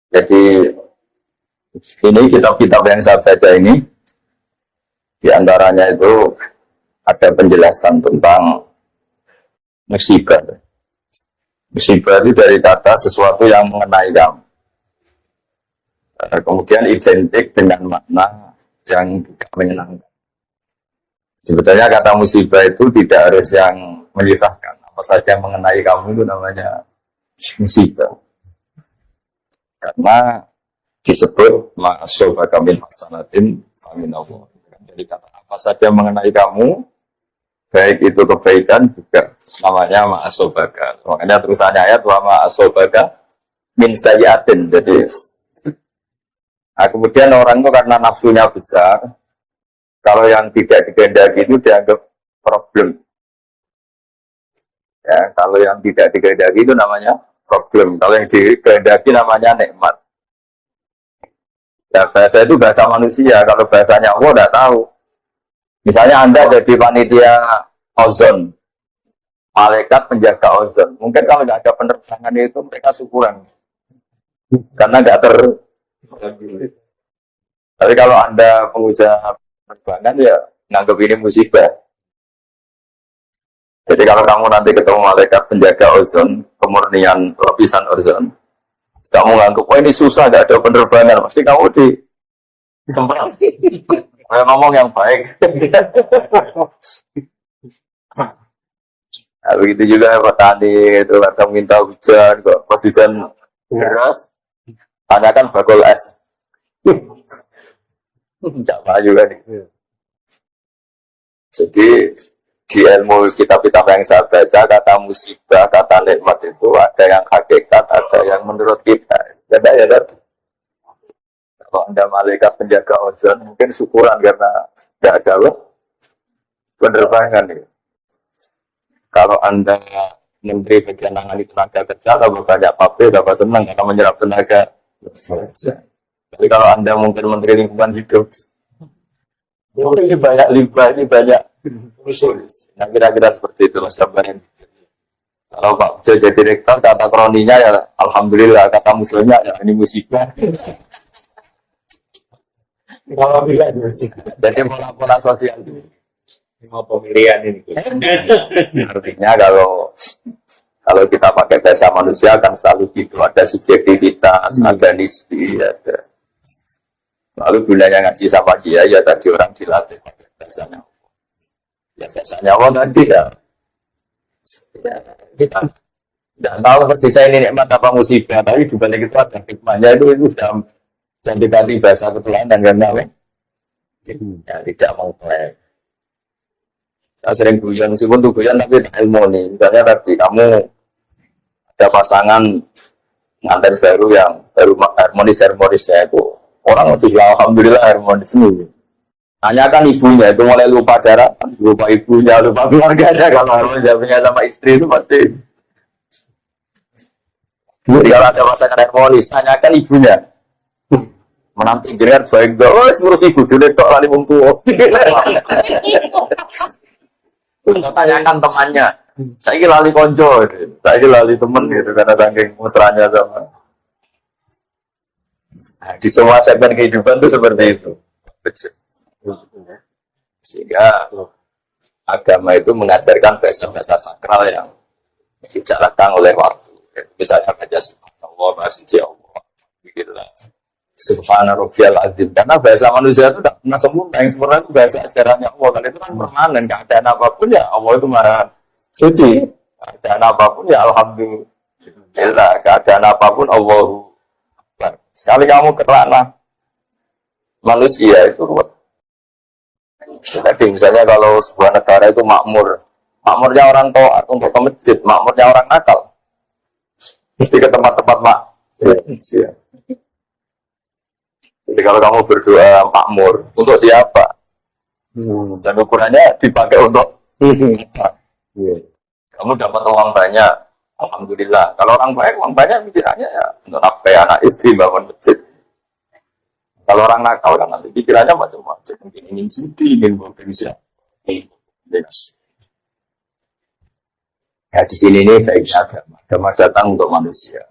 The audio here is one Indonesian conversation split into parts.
Jadi ini kitab-kitab yang saya baca ini, di antaranya itu ada penjelasan tentang musibah. Musibah itu dari kata sesuatu yang mengenai kamu. Kemudian identik dengan makna yang tidak menyenangkan. Sebetulnya kata musibah itu tidak harus yang menyusahkan. Apa saja yang mengenai kamu itu namanya musibah. Karena disebut ma'asobaka min hasanatin famin Allah. Jadi kata apa saja yang mengenai kamu, baik itu kebaikan juga namanya ma'asobaka. Makanya terusannya ayat wa ma'asobaka min sayyatin. Jadi kemudian orang itu karena nafsunya besar, kalau yang tidak dikehendaki itu dianggap problem. Ya, kalau yang tidak dikehendaki itu namanya problem. Kalau yang dikehendaki namanya nikmat. Ya, bahasa itu bahasa manusia. Kalau bahasanya Allah tidak tahu. Misalnya Anda jadi panitia ozon, malaikat penjaga ozon. Mungkin kalau tidak ada penerbangan itu mereka syukuran. Karena tidak Tapi kalau Anda pengusaha penerbangan ya nganggap ini musibah. Jadi kalau kamu nanti ketemu malaikat penjaga ozon, kemurnian lapisan ozon, kamu nganggap, wah ini susah, gak ada penerbangan, pasti kamu semprot. Saya ngomong yang baik. Nah, begitu juga petani itu kadang minta hujan, kok pas hujan deras, tanyakan bakul es. Tidak juga nih. Jadi di ilmu kitab-kitab yang saya baca, kata musibah, kata nikmat itu ada yang hakikat, ada yang menurut kita. Beda ya, kan? Kalau Anda malaikat penjaga ozon, mungkin syukuran karena tidak ada penerbangan. Ya. Kalau Anda menteri bagian nangani tenaga kerja, kalau banyak pabrik, dapat senang karena menyerap tenaga. Tapi kalau Anda mungkin menteri lingkungan hidup, ini banyak limbah, ini banyak usul. Nah, kira-kira seperti itu Mas Jabarin. Kalau Pak jadi direktur, kata kroninya ya alhamdulillah, kata musuhnya ya ini musibah. Alhamdulillah ini musibah. Jadi pola-pola sosial itu Mau pemilihan ini. artinya kalau kita pakai bahasa manusia kan selalu gitu, ada subjektivitas, ada nisbi, ada. Lalu gunanya ngaji sama kiai ya tadi orang dilatih pakai bahasanya. Ya bahasanya Allah tadi ya. Kita tidak tahu persisnya ini nikmat apa musibah, tapi juga itu ada hikmahnya itu sudah jadi bahasa ketulanan karena ya, tidak mengklaim. Saya sering guyon, meskipun tuh guyon tapi ilmu nih. Misalnya tadi kamu ada pasangan nganten baru yang baru harmonisnya itu orang mesti bilang alhamdulillah harmonis ini. Tanyakan ibunya itu mulai lupa daratan, lupa ibunya, lupa keluarganya. Kalau harmonis sama istri itu pasti. Jadi kalau ada pasangan harmonis, tanyakan ibunya. Menanti jenengan baik gak? Oh, ngurus ibu julid kok lali wong tuwa. Tanyakan temannya. Saya lali konco, saya lali temen gitu karena saking mesranya sama. Nah, di semua segmen kehidupan itu seperti itu. Sehingga agama itu mengajarkan bahasa-bahasa sakral yang dijalankan oleh waktu. Misalnya baca subhanallah, bahasa Allah, begitulah. Subhana rabbiyal azim. Karena bahasa manusia itu tidak pernah sempurna. Yang sempurna itu bahasa ajarannya Allah. Karena itu kan permanen. Keadaan apapun ya Allah itu maha suci. Keadaan apapun ya alhamdulillah. Keadaan apapun Allahu Akbar. Sekali kamu kelana manusia itu ruwet. Jadi misalnya kalau sebuah negara itu makmur, makmurnya orang taat untuk ke masjid, makmurnya orang nakal, mesti ke tempat-tempat maksiat. Jadi kalau kamu berdoa makmur untuk siapa? Dan ukurannya dipakai untuk kamu dapat uang banyak, alhamdulillah. Kalau orang baik, uang banyak pikirannya ya untuk apa ya, anak istri bangun masjid. Kalau orang nakal kan nanti pikirannya macam-macam, mungkin ingin judi, ingin berpensiun. Ya di sini ini baiknya agama datang untuk manusia.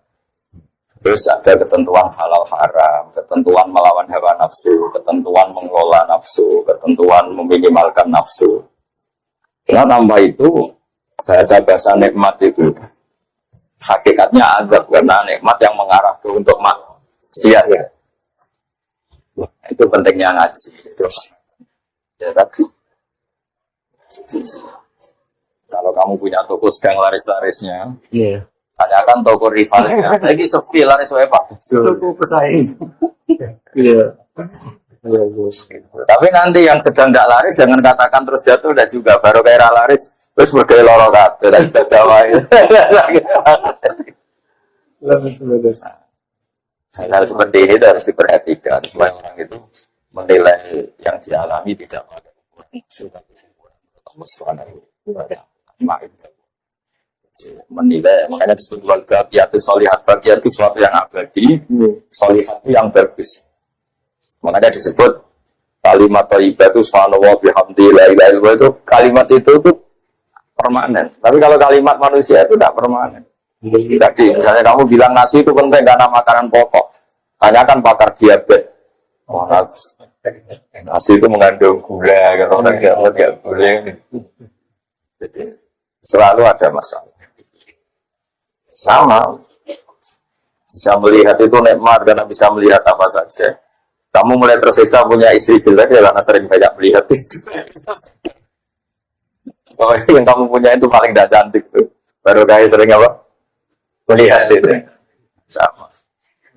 Terus ada ketentuan halal haram, ketentuan melawan hawa nafsu, ketentuan mengelola nafsu, ketentuan meminimalkan nafsu. Nah, tambah itu bahasa-bahasa nikmat itu hakikatnya azab karena nikmat yang mengarah ke untuk maksiat. Nah, itu pentingnya ngaji. Terus ya tadi kalau kamu punya toko sedang laris-larisnya, tanyakan toko rivalnya. Saya ini sepi laris wae Pak. Toko pesaing. Iya. Tapi nanti yang sedang tidak laris jangan katakan terus jatuh dan juga baru kayak laris terus berdaya loro kabeh dan ibadah Bagus. hal seperti ini harus diperhatikan supaya orang itu menilai yang dialami tidak pada sudah menilai makanya disebut warga itu solihat bagia itu sesuatu yang abadi solihat itu yang bagus makanya disebut kalimat thayyibah itu subhanallah bihamdillah itu kalimat itu permanen tapi kalau kalimat manusia itu tidak permanen. Tadi misalnya kamu bilang nasi itu penting karena makanan pokok tanyakan pakar diabetes nasi itu mengandung gula kalau orang nggak boleh jadi selalu ada masalah sama bisa melihat itu nikmat karena bisa melihat apa saja kamu mulai tersiksa punya istri jelek ya karena sering banyak melihat itu yang kamu punya itu paling tidak cantik tuh baru kayak sering apa melihat itu sama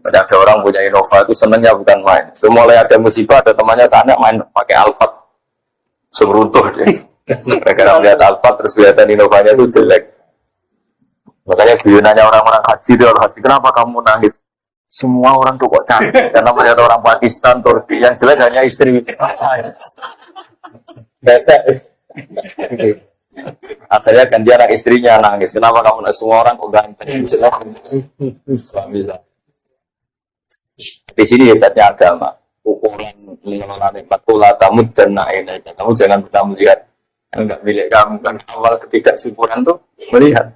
ada orang punya Innova itu senengnya bukan main itu mulai ada musibah ada temannya sana main pakai Alphard semeruntuh dia gara-gara melihat Alphard terus kelihatan Innovanya itu jelek makanya guyonannya orang-orang haji dia orang haji kenapa kamu nangis semua orang tuh kok cantik karena melihat orang Pakistan Turki yang jelek hanya istri biasa akhirnya kan dia anak istrinya nangis kenapa kamu semua orang kok ganteng jelek suami di sini hebatnya agama ukuran mengelola nikmat pula kamu dan kamu jangan pernah melihat enggak milik kamu kan awal ketidaksyukuran tuh melihat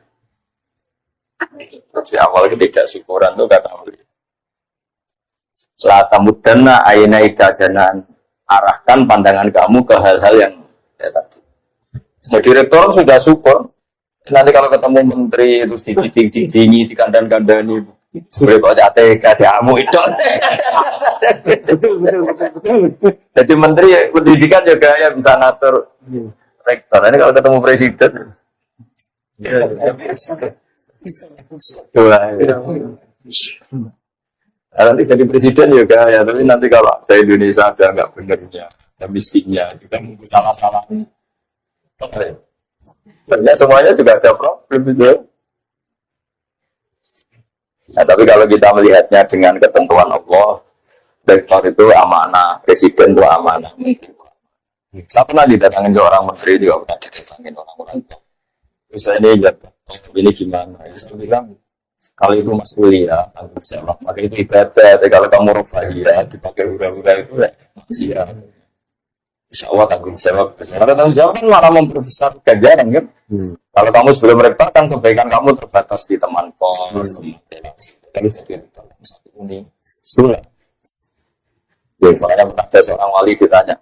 di awal ketidaksyukuran tuh kata melihat la tamuddanna ainaika janan arahkan pandangan kamu ke hal-hal yang ya tadi jadi rektor sudah syukur nanti kalau ketemu menteri terus didingi dikandang-kandani sudah bawa ATK diamu itu jadi menteri pendidikan juga ya bisa ngatur rektor ini kalau ketemu presiden nanti jadi presiden juga ya tapi nanti kalau ada Indonesia ada nggak benernya ada miskinnya juga mungkin salah-salah ya semuanya juga ada problem gitu. Nah, tapi kalau kita melihatnya dengan ketentuan Allah, rektor itu amanah, presiden itu amanah. Saya pernah didatangin seorang menteri juga pernah didatangin orang-orang. Terus saya ini gimana? Saya bilang kalau itu mas kuliah, tanggung jawab, maka itu ibadah. Tapi kalau kamu rofahiyah, dipakai hura-hura itu ya maksiat. Insya Allah tanggung jawab. Karena tanggung jawab kan malah memperbesar ganjaran kan. Kalau kamu sebelum rektor kan kebaikan kamu terbatas di teman pos, tapi jadi rektor satu ini sulit. Ya, makanya pernah ada seorang wali ditanya,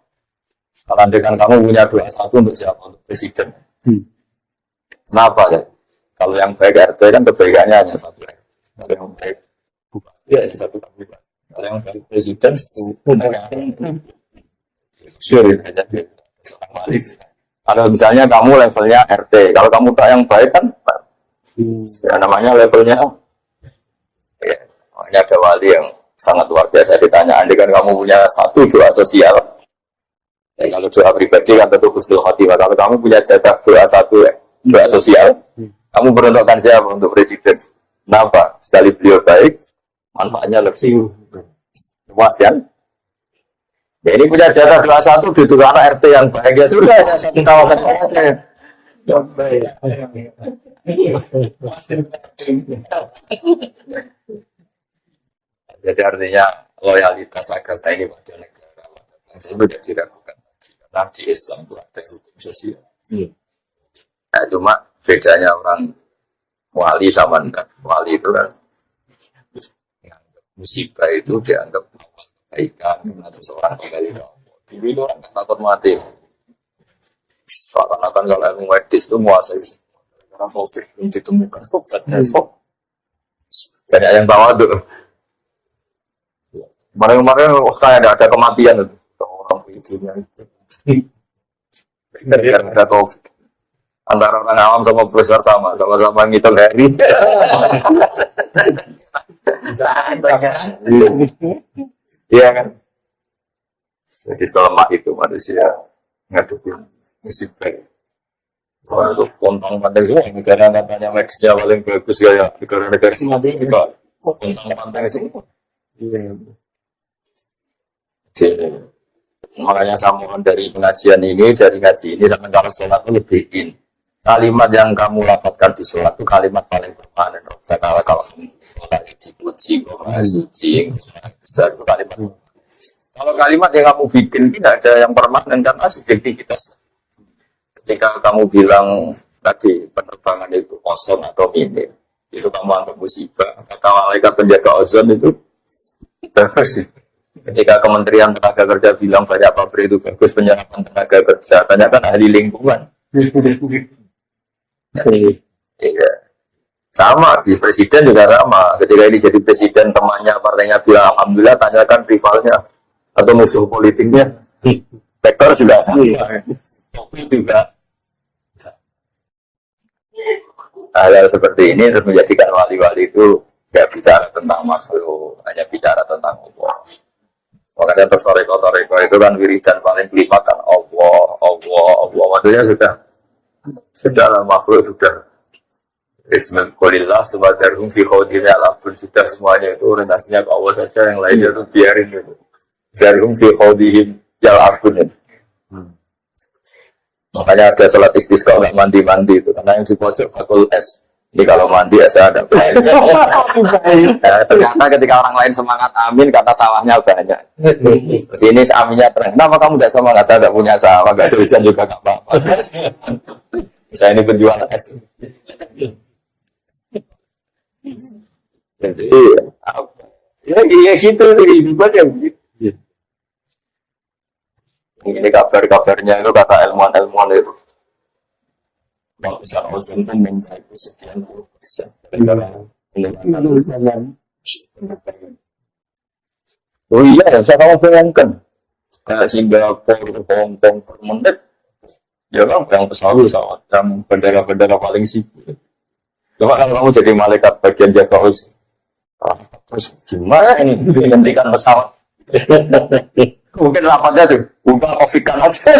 kalau dengan kamu punya doa satu untuk siapa? Untuk presiden. Kenapa ya? Kalau yang baik RT kan kebaikannya hanya satu. Kalau yang baik bupati ya satu bupati. Kalau yang baik presiden sure ada seorang wali. Kalau misalnya kamu levelnya RT, kalau kamu tak yang baik kan, ya namanya levelnya. Ya, makanya ada wali yang sangat luar biasa ditanya. Andai kan kamu punya satu doa sosial, ya, kalau doa pribadi kan tentu husnul khotimah. Kalau kamu punya jatah doa satu, ya, doa sosial, kamu beruntukkan siapa untuk presiden? Kenapa? Sekali beliau baik, manfaatnya lebih luas ya. Ya ini punya jatah doa satu di anak RT yang baik ya sudah hanya satu kawasan saja. Jadi artinya loyalitas agama ini pada negara saya sudah diragukan karena di Islam itu ada hukum sosial. Nah, cuma bedanya orang wali sama enggak wali itu kan musibah itu dianggap kebaikan atau seorang kembali ke Allah. Dulu itu orang takut mati. Seakan-akan kalau ilmu medis itu menguasai semua. Karena COVID belum ditemukan, obatnya stop. Banyak yang tahu tuh. Kemarin-kemarin kayak ada kematian itu. Orang hidupnya itu. Gara-gara COVID. Antara orang awam sama besar sama-sama ngitung hari. Iya kan? Jadi selama itu manusia ngadepin musibah. Soalnya itu pontang pantai semua. Negara-negara medisnya paling bagus kayak negara-negara semua juga pontang pantai semua. Jadi, makanya saya mohon dari pengajian ini, dari ngaji ini sampai kalau sholat itu lebihin. Kalimat yang kamu dapatkan di sholat itu kalimat paling permanen. Karena kalau sholat dipuji, suci, besar itu kalimat. Kalau kalimat yang kamu bikin tidak ada yang permanen karena subjektivitas. Ketika kamu bilang tadi penerbangan itu ozon atau minim, itu kamu anggap musibah. Kata malaikat penjaga ozon itu bagus. Ketika Kementerian Tenaga Kerja bilang banyak pabrik itu bagus penyerapan tenaga kerja, tanyakan ahli lingkungan. Iya. Sama di presiden juga sama. Ketika ini jadi presiden, temannya partainya bilang alhamdulillah, tanyakan rivalnya atau musuh politiknya. Vektor juga sama. Topi juga. Hal-hal seperti ini terus menjadikan wali-wali itu tidak bicara tentang makhluk, hanya bicara tentang Allah. Makanya terus toreko itu kan wiridan paling kelima kan Allah. Maksudnya sudah lah makhluk sudah. Bismillahirrahmanirrahim. Sebadarhum fi khawdihim ya'lafun. Sudah semuanya itu orientasinya ke Allah saja, yang lainnya itu biarin gitu. Zarhum fi khawdihim ya'lafun. Makanya ada sholat istisqa nggak mandi-mandi itu, karena yang di pojok fakul es. Ini kalau mandi ya saya ada. Ternyata ketika orang lain semangat amin, kata sawahnya banyak. Sini aminnya terang. Kenapa kamu tidak semangat? Saya tidak punya sawah, nggak ada hujan juga nggak apa-apa. Saya ini penjual es. Jadi, ya gitu, hidupan yang begitu. Ini kabar-kabarnya itu kata ilmuwan itu. Kalau besar ozon itu mencapai sekian puluh persen. Oh iya, saya kamu bayangkan. Kayak Singapura, Hong Kong per menit. Ya kan, yang pesawat pesawat, yang bandara-bandara paling sibuk. Coba kalau kamu jadi malaikat bagian jaga ozon. Terus gimana ini menghentikan pesawat? Mungkin rapatnya tuh, buka kofikan aja.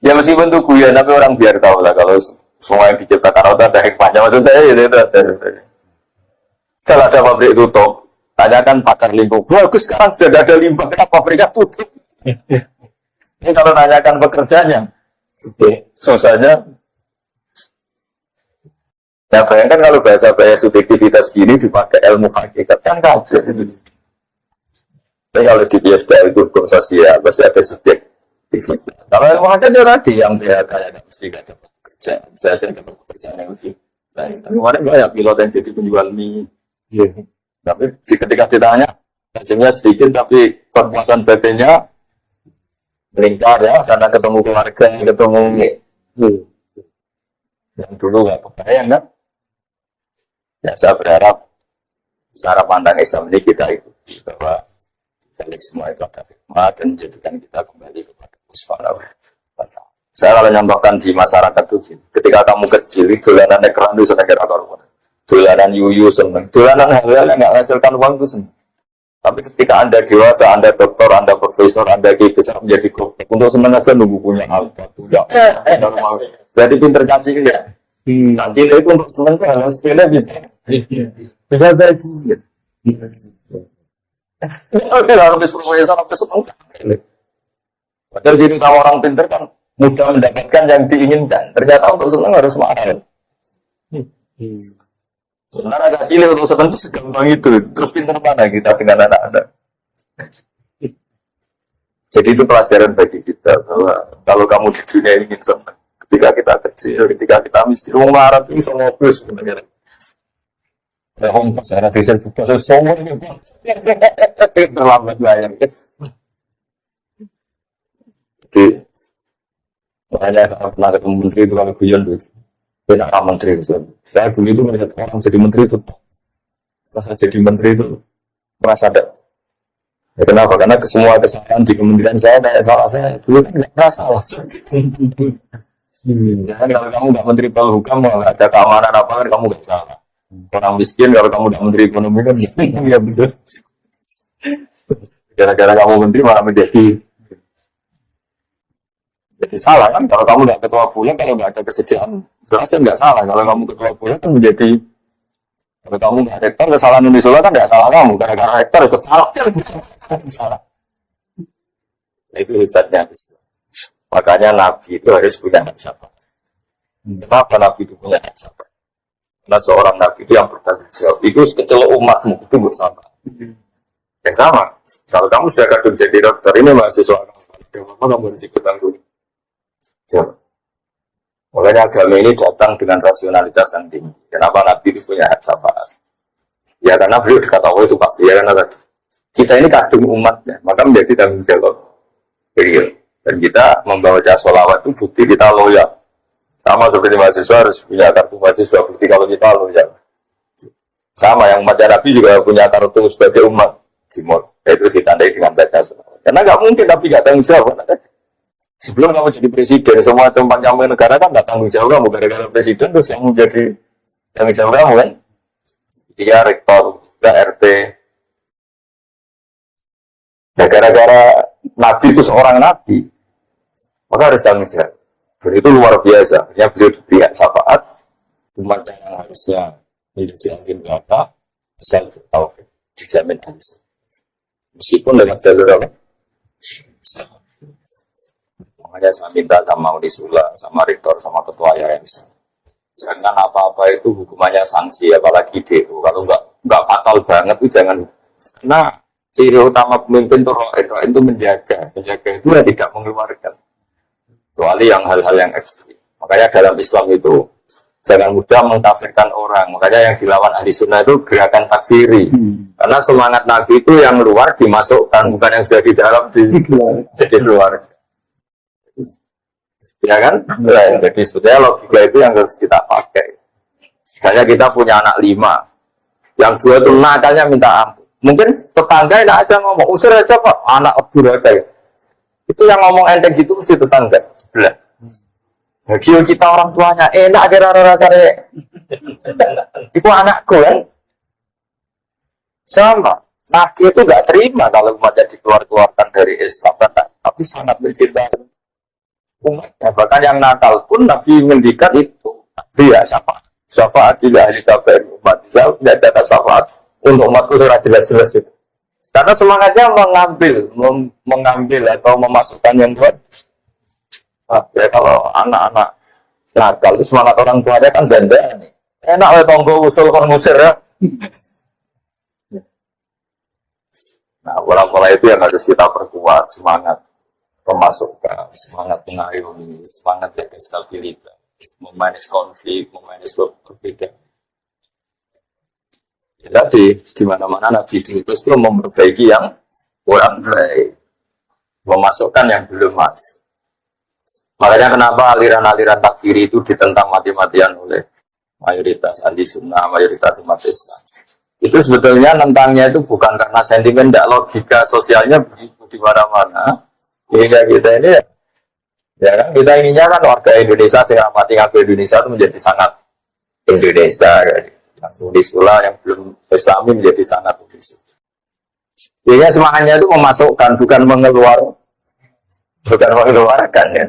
Ya meskipun itu guyon, tapi orang biar tahu lah kalau semua yang diciptakan Allah ada hikmahnya. Maksud saya itu ada. Kalau ada pabrik tutup, tanyakan pakar limbah. Bagus, sekarang sudah ada limbah, kenapa pabriknya tutup? Ini kalau tanyakan pekerjanya, susahnya. Ya bayangkan kalau bahasa subjektivitas gini dipakai ilmu hakikat kan kacau. Tapi kalau di PSDA itu hukum sosial, pasti ada subjektivitas. Kalau ilmu hakikat ya tadi yang PHK ya mesti gak dapat kerja. Saya aja dapat pekerjaan yang lebih. Kemarin banyak pilot yang jadi penjual mie. Tapi ketika ditanya, hasilnya sedikit tapi kepuasan batinnya meningkat ya, karena ketemu keluarga, ketemu yang dulu gak kebayang kan. Ya saya berharap cara pandang Islam ini kita ikuti bahwa balik semua itu ada hikmah dan menjadikan kita kembali kepada Allah Subhanahu wa Ta'ala. Saya kalau nyampaikan di masyarakat itu, ketika kamu kecil itu dolanan ekran itu seneng kira korban, dolanan yuyu seneng, dolanan hal-hal yang nggak menghasilkan uang itu seneng. Tapi ketika Anda dewasa, Anda dokter, Anda profesor, Anda bisa menjadi dokter, untuk seneng aja nunggu punya alfa, punya normal. Berarti pinter cacing ya. Cacing itu untuk seneng kan, hal sepele bisa bagi. Oke, harus profesor, harus seneng. Padahal jadi kalau orang pinter kan mudah mendapatkan yang diinginkan. Ternyata untuk senang harus mahal. Sementara kecil untuk senang itu segampang itu. Terus pinter mana kita dengan anak-anak? Jadi itu pelajaran bagi kita bahwa kalau kamu di dunia ingin senang, ketika kita kecil, ketika kita miskin, orang marah itu bisa ngobrol sebenarnya. Ongkos saya desain buka semua ini terlambat bayar. Jadi makanya saya pernah ketemu menteri itu kalau guyon tuh, banyak orang menteri itu. Saya dulu itu melihat orang jadi menteri itu, setelah saya jadi menteri itu merasa ada. Ya, kenapa? Karena semua kesalahan di kementerian saya kayak salah saya dulu kan nggak pernah salah. Jangan kalau kamu nggak menteri Polhukam, nggak ada keamanan apa kan kamu nggak salah. Orang miskin kalau kamu nggak menteri ekonomi kan ya betul. Gara-gara kamu menteri malah menjadi salah kan? Kalau kamu nggak ketua bulan, kalau nggak ada kesediaan, jelasnya nggak salah. Kalau kamu ketua bulan kan menjadi, kalau kamu nggak rektor, kesalahan Indonesia kan nggak salah kamu. Gara-gara rektor ikut salah, salah. Nah, itu hebatnya Islam. Makanya Nabi itu harus punya hak syafaat. Kenapa Nabi itu punya hak syafaat? Karena seorang Nabi itu yang bertanggung jawab. Itu sekecelok umatmu itu bersama. Yang sama. Kalau kamu sudah kadung jadi dokter, ini mahasiswa kamu harus ikut tanggung jawab. Makanya agama ini datang dengan rasionalitas yang tinggi. Kenapa Nabi itu punya hak syafaat? Ya karena beliau dekat Allah itu pasti. Ya karena kita ini kadung umatnya, maka menjadi tanggung jawab real. Dan kita membaca sholawat itu bukti kita loyal. Sama seperti mahasiswa harus punya kartu mahasiswa, bukti kalau kita loyal. Sama yang umat Nabi juga punya kartu sebagai umat. Itu ditandai dengan baca sholawat. Karena nggak mungkin Nabi nggak tanggung jawab. Sebelum kamu jadi presiden, semua tempat kamu negara kan nggak tanggung jawab kamu gara-gara presiden, terus yang menjadi tanggung jawab kamu kan? Dia rektor, juga RT. Ya gara-gara Nabi itu seorang Nabi, maka harus tanggung jawab. Dan itu luar biasa. Hanya beliau diberi hak syafaat, umat yang harusnya hidup di angin neraka, asal tahu dijamin habis. Meskipun lewat jalur apa? Makanya saya minta sama Unisula, sama rektor, sama ketua yayasan. Jangan apa-apa itu hukumannya sanksi, apalagi DO. Kalau nggak fatal banget itu jangan. Karena ciri utama pemimpin itu menjaga itu ya tidak mengeluarkan. Kecuali yang hal-hal yang ekstrim. Makanya dalam Islam itu jangan mudah mengkafirkan orang. Makanya yang dilawan ahli sunnah itu gerakan takfiri. Karena semangat Nabi itu yang luar dimasukkan, bukan yang sudah di dalam jadi luar. Ya kan? Nah, jadi sebetulnya logika itu yang harus kita pakai. Misalnya kita punya anak 5, yang 2 itu nakalnya minta ampun. Mungkin tetangga enak aja ngomong, usir aja Pak, anak durhaka ya. Itu yang ngomong enteng gitu mesti tetangga sebelah. Bagi kita orang tuanya enak kira rasanya. Itu anakku kan. Sama. Nabi itu nggak terima kalau umatnya dikeluarkan dari Islam, tapi sangat mencintai umatnya. Bahkan yang nakal pun Nabi menghentikan itu. Nabi ya syafaat tidak hanya kabar umat. Saya tidak jatah syafaat untuk umatku sudah jelas-jelas itu. Karena semangatnya mengambil atau memasukkan yang buat. Ya kalau anak-anak nakal itu semangat orang tuanya kan ganda nih. Enak oleh tonggo usul kon ngusir ya. Nah, pola-pola itu yang harus kita perkuat, semangat pemasukan, semangat mengayomi, semangat jaga stabilitas, memanage konflik, memanage perbedaan. Ya, tadi di mana-mana Nabi itu memperbaiki yang kurang baik, memasukkan yang belum masuk. Makanya kenapa aliran-aliran takfiri itu ditentang mati-matian oleh mayoritas ahli sunnah, mayoritas umat Islam. Itu sebetulnya nentangnya itu bukan karena sentimen, tidak logika sosialnya begitu di mana-mana. Hingga kita ini ya kan kita inginnya kan warga Indonesia sehingga mati ngaku Indonesia itu menjadi sangat Indonesia kan. Yang Unisula yang belum Islami menjadi sangat Indonesia. Sehingga semangatnya itu memasukkan bukan mengeluarkan ya.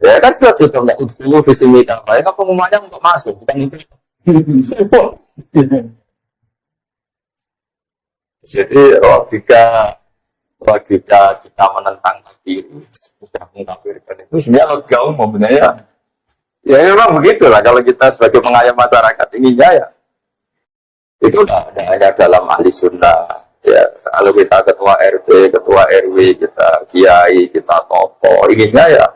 Ya kan jelas itu enggak ilmu visi misi apa. Itu pengumumannya untuk masuk bukan itu. Jadi logika kita menentang takdir sudah mengkafirkan itu sebenarnya logika umum sebenarnya. Ya memang begitulah kalau kita sebagai pengayom masyarakat inginnya ya itu ada hanya dalam ahli sunnah ya. Kalau kita ketua RT, ketua RW, kita kiai, kita tokoh inginnya ya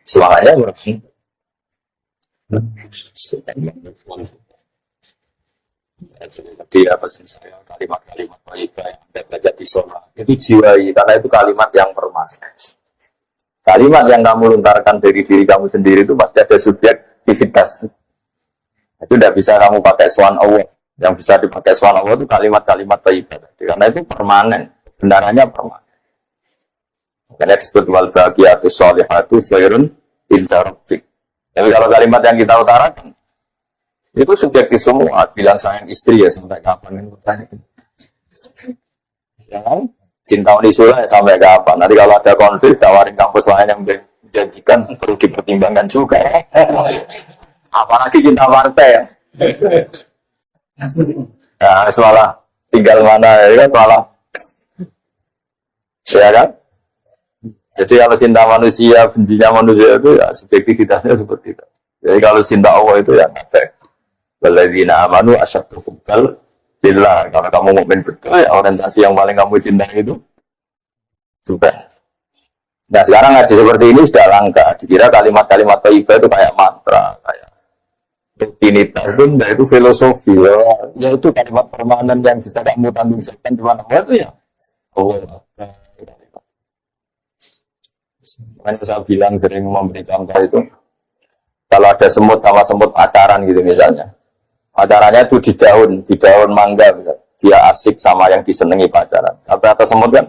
semangatnya berarti Dia pesan saya kalimat-kalimat thayyibah yang Anda baca di sholat itu jiwai, karena itu kalimat yang permanen. Kalimat yang kamu lontarkan dari diri kamu sendiri itu pasti ada subjektivitas. Itu tidak bisa kamu pakai swan Allah. Yang bisa dipakai swan Allah itu kalimat-kalimat thayyibah. Karena itu permanen, kebenarannya permanen. Makanya disebut wal baqiyatus sholihatu khairun inda rabbik. Tapi kalau kalimat yang kita utarakan itu subjektif semua. Bilang sayang istri ya sampai kapan ini pertanyaan. Ya kan? Cinta unisula ya sampai kapan? Nanti kalau ada konflik tawarin kampus lain yang menjanjikan perlu dipertimbangkan juga. Apalagi cinta partai ya. Nah, malah tinggal mana ya kan malah. Ya kan? Jadi kalau cinta manusia, bencinya manusia itu ya subjektivitasnya seperti itu. Jadi kalau cinta Allah itu ya efek. Walladzina amanu asyaddu hubban billah. Kalau kamu mukmin betul ya orientasi yang paling kamu cintai itu sudah. Nah sekarang ngaji seperti ini sudah langka. Dikira kalimat-kalimat thayyibah itu kayak mantra, kayak rutinitas itu filosofi. Ya itu kalimat permanen yang bisa kamu tanggung jawabkan di mana-mana itu ya Allah. Makanya saya bilang sering memberi contoh itu kalau ada semut sama semut pacaran gitu misalnya. Pacarannya itu di daun mangga misalnya. Dia asik sama yang disenangi pacaran. Kata semut kan,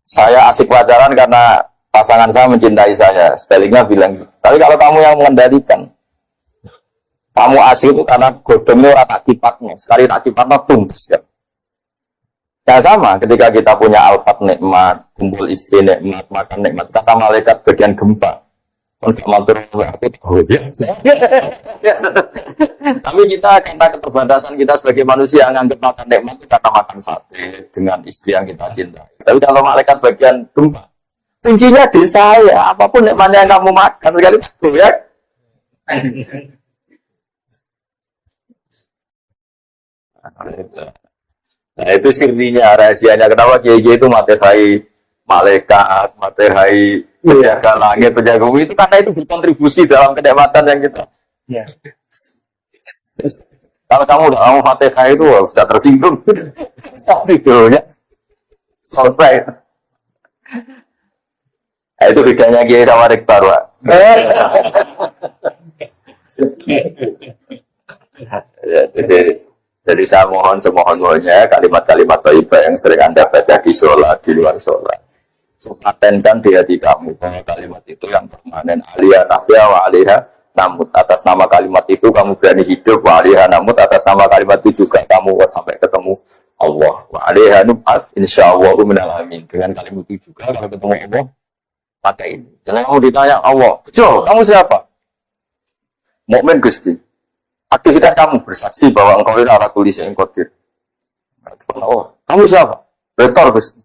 saya asik pacaran karena pasangan saya mencintai saya. Sebaliknya bilang gitu. Tapi kalau kamu yang mengendalikan, kamu asik itu karena godongnya orang tak kipatnya. Sekali tak kipatnya tuntas ya. Ya sama, ketika kita punya alpat nikmat, kumpul istri nikmat, makan nikmat, kata malaikat bagian gempa. Tapi kita karena keterbatasan kita sebagai manusia nganggap makan nikmat itu kata makan sate dengan istri yang kita cintai. Tapi kalau malaikat bagian gempa, kuncinya di saya. Apapun nikmatnya yang kamu makan sekali itu ya. Nah itu sirinya, rahasianya kenapa kiai itu materi malaikat, materi penjaga langit, penjaga bumi itu karena itu berkontribusi dalam kenikmatan yang kita. Ya. Kalau kamu udah mau Fatihah itu bisa tersinggung. Saat itu ya. Selesai. Nah, itu bedanya kiai sama rektor, Pak. Ya, jadi saya mohon semohon-mohonnya kalimat-kalimat thayyibah yang sering Anda baca di sholat, di luar sholat. Patenkan di hati kamu bahwa kalimat itu yang permanen. Aliyah nafya wa aliyah namut. Atas nama kalimat itu kamu berani hidup. Wa aliyah namut. Atas nama kalimat itu juga kamu sampai ketemu Allah. Wa aliyah nu'at insyaallah minal amin. Dengan kalimat itu juga kalau ketemu Allah pakai ini. Jangan kamu ditanya Allah, betul, kamu siapa? Mukmin Gusti. Aktivitas kamu bersaksi bahwa engkau ini ala kulli syai'in qadir. Oh, kamu siapa? Rektor Gusti.